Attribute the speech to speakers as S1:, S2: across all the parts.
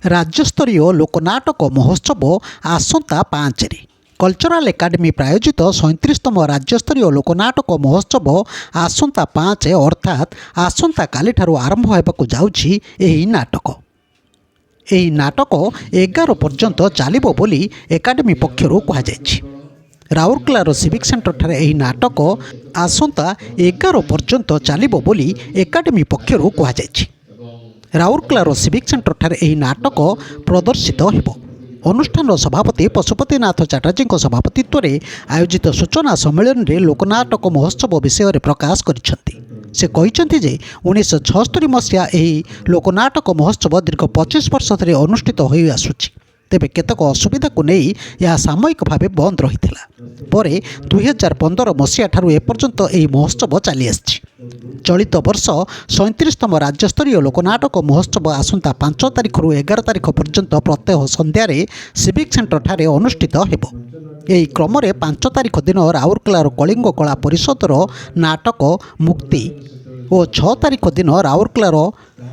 S1: राज्यस्तरीय लोकनाटक महोत्सव आसंता 5 रे कल्चरल एकाडेमी प्रायोजित 37तम राज्यस्तरीय लोकनाटक महोत्सव आसंता 5 अर्थात आसंता काली ठारू आरंभ होबाकू जाउछि एही नाटक। एही नाटक 11 पर्यंत चलिबो बोली एकाडेमी पक्षरु कहा जायछि। राउरकेलार सिविक सेंटर ठारे एही नाटक आसंता 11 पर्यंत चलिबो बोली एकाडेमी पक्षरु कहा जायछि। राउरकेलार सिविक सेंटर ठारे एही नाटक प्रदर्शित हेबो। अनुष्ठान सभापति पशुपतिनाथ चटर्जी सभापतित्व में आयोजित सूचना सम्मेलन में लोकनाटक महोत्सव विषय प्रकाश करिसेंति। से कहिसेंति जे 1976 मसीहा एही लोकनाटक महोत्सव दीर्घ 25 वर्ष धरि अनुष्ठित होई आसुछि। तेबे केतक असुविधा को नहीं यह सामयिक भाव बंद रही पर 2015 मसीहा ठारू एपर्यंत यह महोत्सव चली आछि। चलित वर्ष 37तम राज्यस्तरीय लोकनाटक महोत्सव आसंता 5 तारिख रु 11 तारिख पर्यंत प्रत्यह संध्यारे सिविक सेंटर ठारे अनुष्ठित हेबो। एही क्रम 5 तारिख दिन राउरकेलार कलिंग कला परिषदर नाटक मुक्ति और 6 तारिख दिन राउरकेलार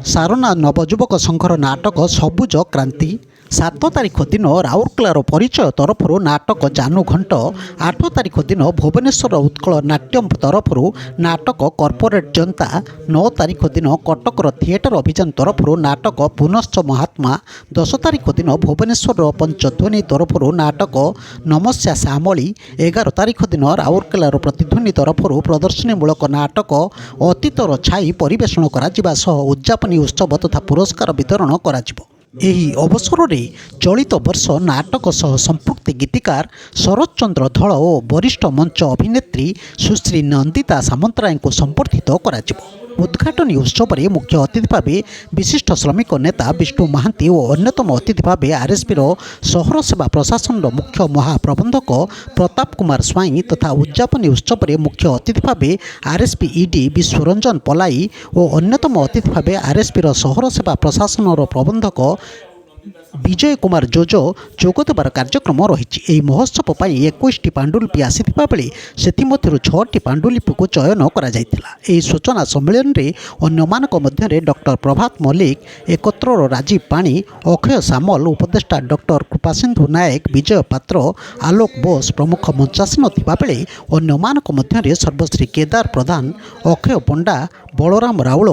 S1: सारना नवजुवक संघर नाटक सबुज क्रांति, 7 तारिख दिन राउरकेलार परिचय तरफ नाटक जानू घंट, 8 तारिख दिन भुवनेश्वर उत्कल नाट्यम तरफ नाटक कॉर्पोरेट जनता, 9 तारिख दिन कटकर थिएटर अभियान तरफ नाटक पुनश्च महात्मा, 10 तारिख दिन भुवनेश्वर पंचध्वनि तरफ नाटक नमस्या श्यामली, 11 तारिख दिन राउरकेलार प्रतिध्वनि तरफ प्रदर्शनीमूलक नाटक अतीतर छाई परिवेषण करा सह उद्यापनी उत्सव तथा पुरस्कार वितरण कराजिबो। एही अवसर में चलित वर्ष नाटक सह संपृक्त गीतिकार शरद चंद्र धल और वरिष्ठ मंच अभिनेत्री सुश्री नंदिता सामंतराय को संबर्धित कराजिबो। उद्घाटनी उत्सव में मुख्य अतिथि भाव विशिष्ट श्रमिक नेता विष्णु महांती और अन्यतम अतिथि भाव आरएसपी सहर सेवा प्रशासन मुख्य महाप्रबंधक प्रताप कुमार स्वाई तथा उद्यापनी उत्सव में मुख्य अतिथि भाव आरएसपी ईडी विश्वरंजन पलाई और अन्यतम अतिथि भाव आरएसपी सहर सेवा प्रशासन प्रबंधक विजय कुमार जोजो जोगदेवार कार्यक्रम रही। महोत्सव पर 21 पांडुलिपि आसीथिबा बेले सेथिमध्यरु 6 पांडुलिपि को चयन करा जायतिला। एही सूचना सम्मेलन रे अन्यमानक मध्यरे डॉक्टर प्रभात मल्लिक, एकत्र राजीव पाणी, अक्षय सामल, उपदेष्टा डॉक्टर कृपासिंधु नायक, विजय पात्र, आलोक बोस प्रमुख मंचासीन थिबा बेले अन्यमानक मध्यरे सर्वश्री केदार प्रधान, अक्षय पंडा, बलराम राउल,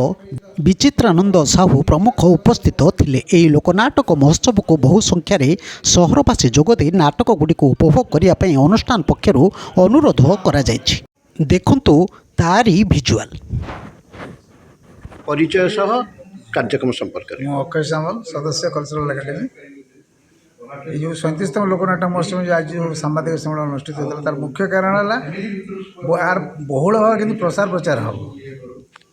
S1: विचित्रानंद साहू प्रमुख उपस्थित थिले। एही लोकनाटक महोत्सव को बहु संख्यार सहरवासी जोगदे नाटक गुड़ी को उपभोग करने अनुष्ठान पक्षरु अनुरोध करा जायछि। देखंतु तारी भिजुआल
S2: परिचय सह कार्यक्रम संपर्क
S3: अक्षय सामल सदस्य कल्चरल एकाडेमी। ये जो 37तम लोकनाटक महोत्सव जो आज सांबादिक सम्मेलन अनुष्ठित होता तार मुख्य कारण है यार बहुल भाव कि प्रसार प्रचार हम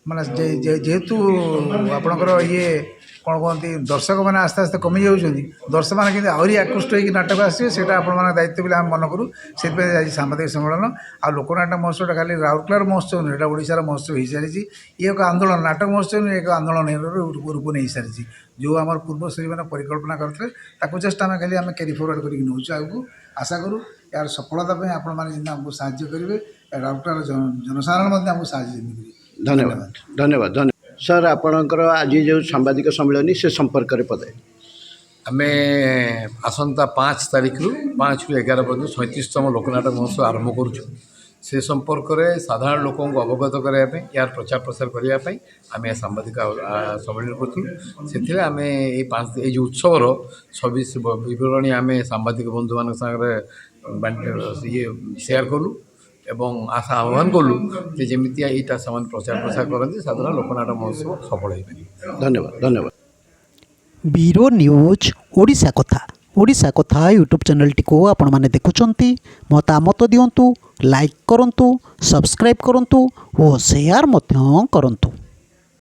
S3: माने जेहेतु आपणकर ये कौन कहते दर्शक मैंने आस्ते आस्ते कमी जाऊँगी दर्शक मैंने कि आहरी आकृष्ट होकर नाटक आसवे से दायित्व बोले आम मन करूँ से आज सांबादिक सम्मेलन आ लोकनाटक महोत्सव खाली राउरकेलार महोत्सव नहीं यहाँ ओडिशार महोत्सव हो सारी ये एक आंदोलन नाटक महोत्सव एक आंदोलन रूप नहीं सारी जो आम पूर्वश्री मैंने परिकल्पना करते जस्ट आम खाली आम कैरी फॉरवर्ड करके नौचु आगे आशा करूँ यार सफलता आपण मैंने आमको साहाय्य करेंगे राउरकेलार जनसाधारण आमको साहाय्य करेंगे।
S2: धन्यवाद धन्यवाद धन्यवाद सर आपणकर आज जो सांबादिक सम्मेलन से संपर्क पदे
S4: आम आसंता 5 तारिख रु 5 रु 11 पर्यटन 37तम लोकनाटक महोत्सव आरंभ करुँ से संपर्क में साधारण लोक अवगत करने यार प्रचार प्रसार करने आम सांबादिक सम्मेलन करूँ से आम ये उत्सवर सभी विवरणी आम सांबादिक बंधु मान ये सेयार कलु एवं आशा आह्वान कलु जमी यहाँ से प्रचार प्रसार करते साधारण लोकनाटक महोत्सव सफल हो।
S2: धन्यवाद धन्यवाद।
S1: ब्यूरो न्यूज ओडिशा कथा यूट्यूब चैनल को आपण माने देखुचंती मतामत दियंतु, लाइक करंतु, सब्सक्राइब करंतु और शेयर मध्य करंतु।